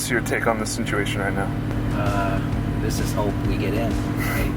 What's your take on the situation right now? This is hope we get in, right?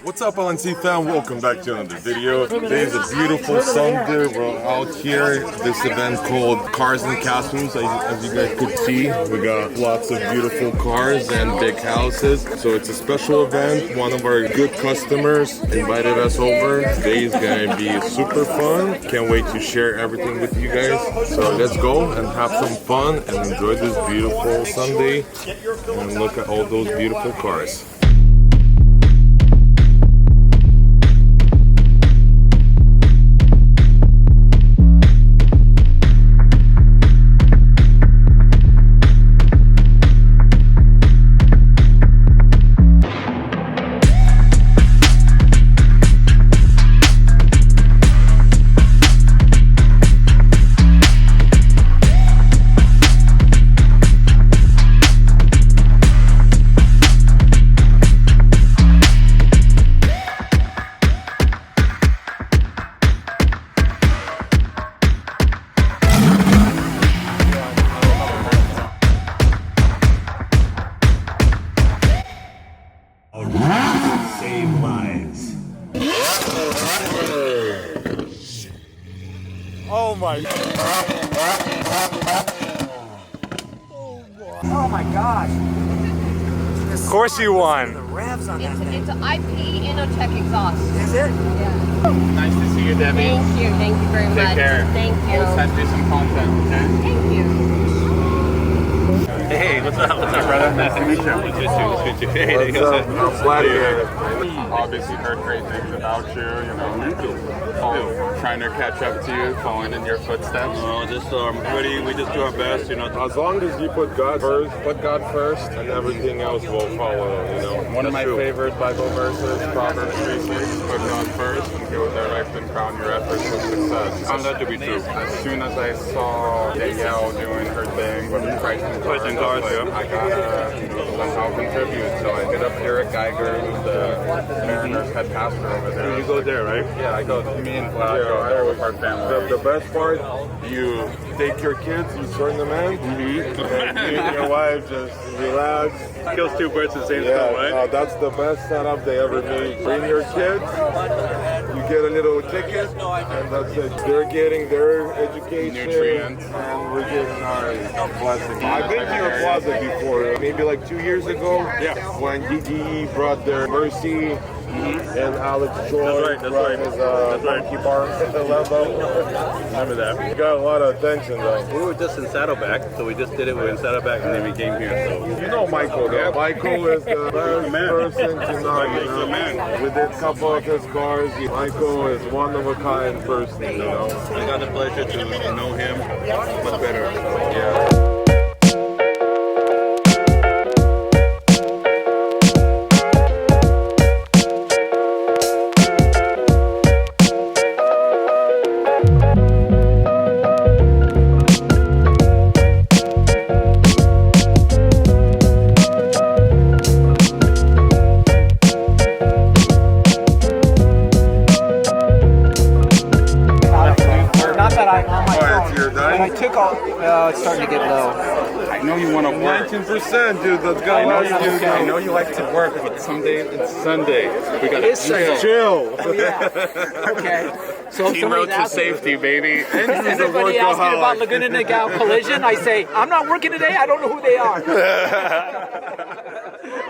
What's up, LNC fam? Welcome back to another video. Today is a beautiful Sunday. We're out here. This event called Cars and Castles. As you guys could see, we got lots of beautiful cars and big houses. So it's a special event. One of our good customers invited us over. Today is gonna be super fun. Can't wait to share everything with you guys. So let's go and have some fun and enjoy this beautiful Sunday and look at all those beautiful cars. Save lives. Oh my! Oh my gosh! Of course you won. The revs on that thing. It's an IP Innotech exhaust. Is it? Yeah. Nice to see you, Debbie. Thank you very much. Take care. Thank you. We'll send you some content, okay? Thank you. Hey, what's up, brother? Nice to meet you. Nice to meet you. Hey, What's up? I'm glad you're here. Obviously heard great things about you, you know. Trying to catch up to you, following in your footsteps. No, just we just do our best, you know. As long as you put God first, and everything else will follow, you know. One of my That's true. favorite Bible verses, Proverbs 3:6, put God first and go direct and crown your efforts with success. Found that to be true. As soon as I saw Danielle doing her thing with Christ and Christ and cars, I gotta somehow contribute. So I hit up Eric Geiger, who's the Mariners head pastor over there. You go there, right? Yeah, I go. Me and I go there with our family. The best part, you take your kids, you turn them in, and you and your wife just relax. Kills two birds with the same Yeah, stone, right? that's the best setup they ever made. Bring your kids, you get a little ticket, and that's it. They're getting their education, Nutrients. and we're getting our blessing. I've been to your plaza before, maybe like 2 years ago, when DDE brought their Mercy, and Alex Joy That's brought right. his That's right. monkey bar level. Remember that? You got a lot of attention though. We were just in Saddleback, so we just did it. We were in Saddleback, and then we came here. So You know Michael though. Michael is the best man. person to know. He's the man. We did a couple of his cars. Michael is one of a kind person, you know. I got the pleasure to know him much better. Yeah. Not that I on my Alright, phone. you're done? But I took all. Well, it's starting to get low. I know you want to work. 19%, dude. That's got I know you like to work, but someday it's Sunday. We got It is Sunday. chill. Okay. So if Team somebody's road to asking, safety, baby. if anybody asks me about Laguna Niguel collision, I say I'm not working today. I don't know who they are.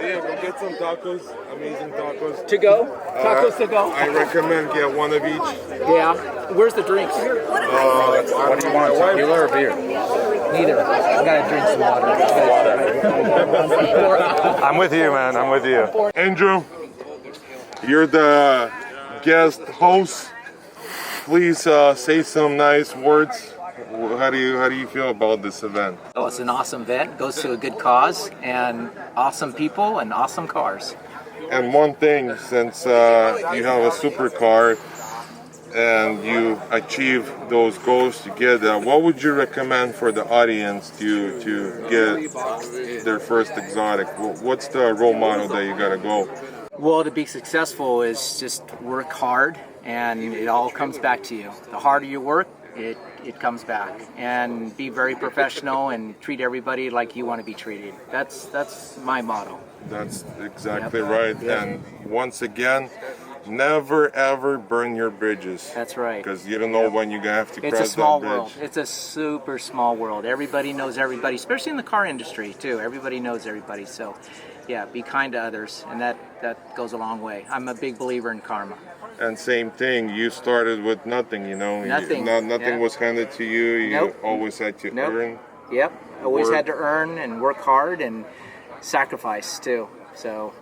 Yeah, go get some tacos. Amazing tacos. To go, tacos to go. I recommend get one of each. Yeah. Where's the drinks? What do you want, tequila or beer? Neither. I gotta drink some water. I'm with you, man. I'm with you. Andrew, you're the guest host. Please say some nice words. How do you feel about this event? Oh, it's an awesome event. Goes to a good cause and awesome people and awesome cars. And one thing, since you have a supercar and you achieve those goals together, what would you recommend for the audience to get their first exotic? What's the role model that you gotta go? Well, to be successful is just work hard, and it all comes back to you. The harder you work, it comes back. And be very professional and treat everybody like you want to be treated. That's my motto. That's exactly right. And once again, never ever burn your bridges. That's right. Because you don't know when you're gonna have to cross that bridge. It's a small world. It's a super small world. Everybody knows everybody, especially in the car industry too. Everybody knows everybody. So, yeah, be kind to others, and that goes a long way. I'm a big believer in karma. And same thing, you started with nothing, you know. Nothing. Nothing was handed to you. You Nope. always had to earn. Yep. Always Work. had to earn and work hard and sacrifice too. So.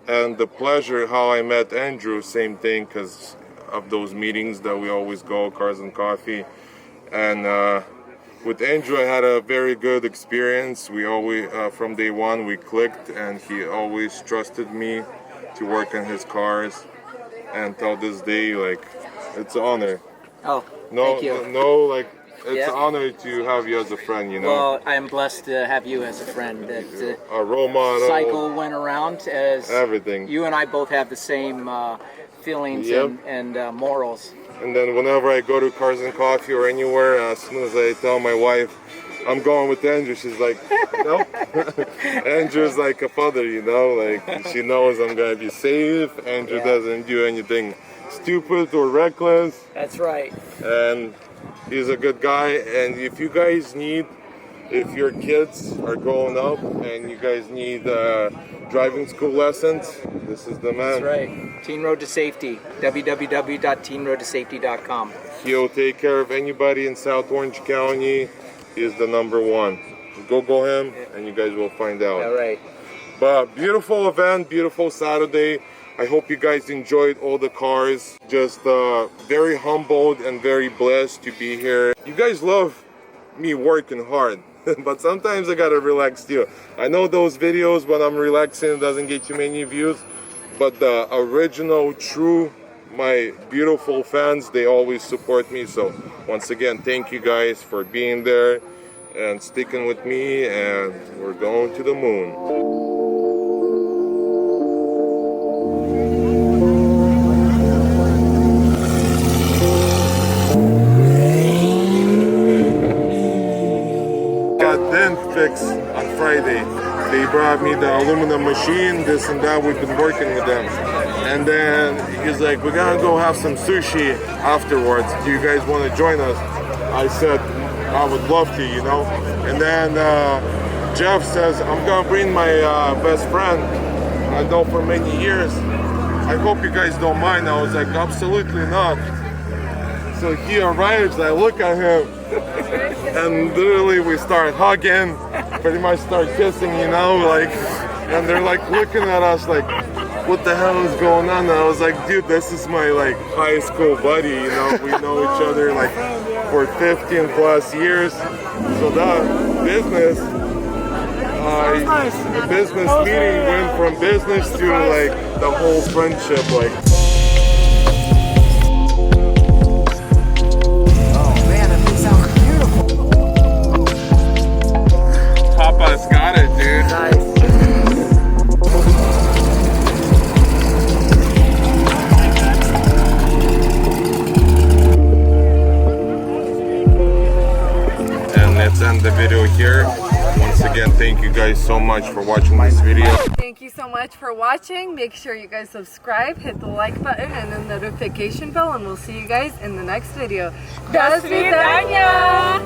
And the pleasure how I met Andrew, same thing, because of those meetings that we always go, Cars and Coffee. And with Andrew, I had a very good experience. We always, from day one, we clicked, and he always trusted me to work on his cars. And till this day, like, it's an honor. Oh, No, thank you. no, like, it's Yeah. an honor to have you as a friend, you know. Well, I am blessed to have you as a friend. That A role model. cycle went around as Everything. You and I both have the same feelings Yep. and morals. And then whenever I go to Cars and Coffee or anywhere, as soon as I tell my wife I'm going with Andrew, she's like, no. Andrew's like a father, you know, like she knows I'm gonna be safe. Andrew doesn't do anything stupid or reckless. That's right. And he's a good guy. And if you guys need, if your kids are growing up and you guys need driving school lessons, this is the man. That's right. Teen Road to Safety. www.teenroadtosafety.com. He'll take care of anybody in South Orange County. He's the #1. Google him and you guys will find out. All right. But beautiful event, beautiful Saturday. I hope you guys enjoyed all the cars. Just very humbled and very blessed to be here. You guys love me working hard, but sometimes I gotta relax too. I know those videos when I'm relaxing doesn't get too many views, but the original, true, my beautiful fans, they always support me. So once again, thank you guys for being there and sticking with me, and we're going to the moon. Fix on Friday. They brought me the aluminum machine, this and that. We've been working with them. And then he's like, we're gonna go have some sushi afterwards. Do you guys want to join us? I said, I would love to, you know. And then Jeff says, I'm gonna bring my best friend I know for many years. I hope you guys don't mind. I was like, absolutely not. So he arrives, I look at him, and literally we start hugging, pretty much start kissing, you know, like, and they're like looking at us like, what the hell is going on? And I was like, dude, this is my like high school buddy, you know, we know each other like for 15 plus years. So that business, the business meeting went from business to like the whole friendship, like. Papa's got it, dude. And let's end the video here. Once again, thank you guys so much for watching this video. Thank you so much for watching. Make sure you guys subscribe, hit the like button and the notification bell, and we'll see you guys in the next video. До свидания!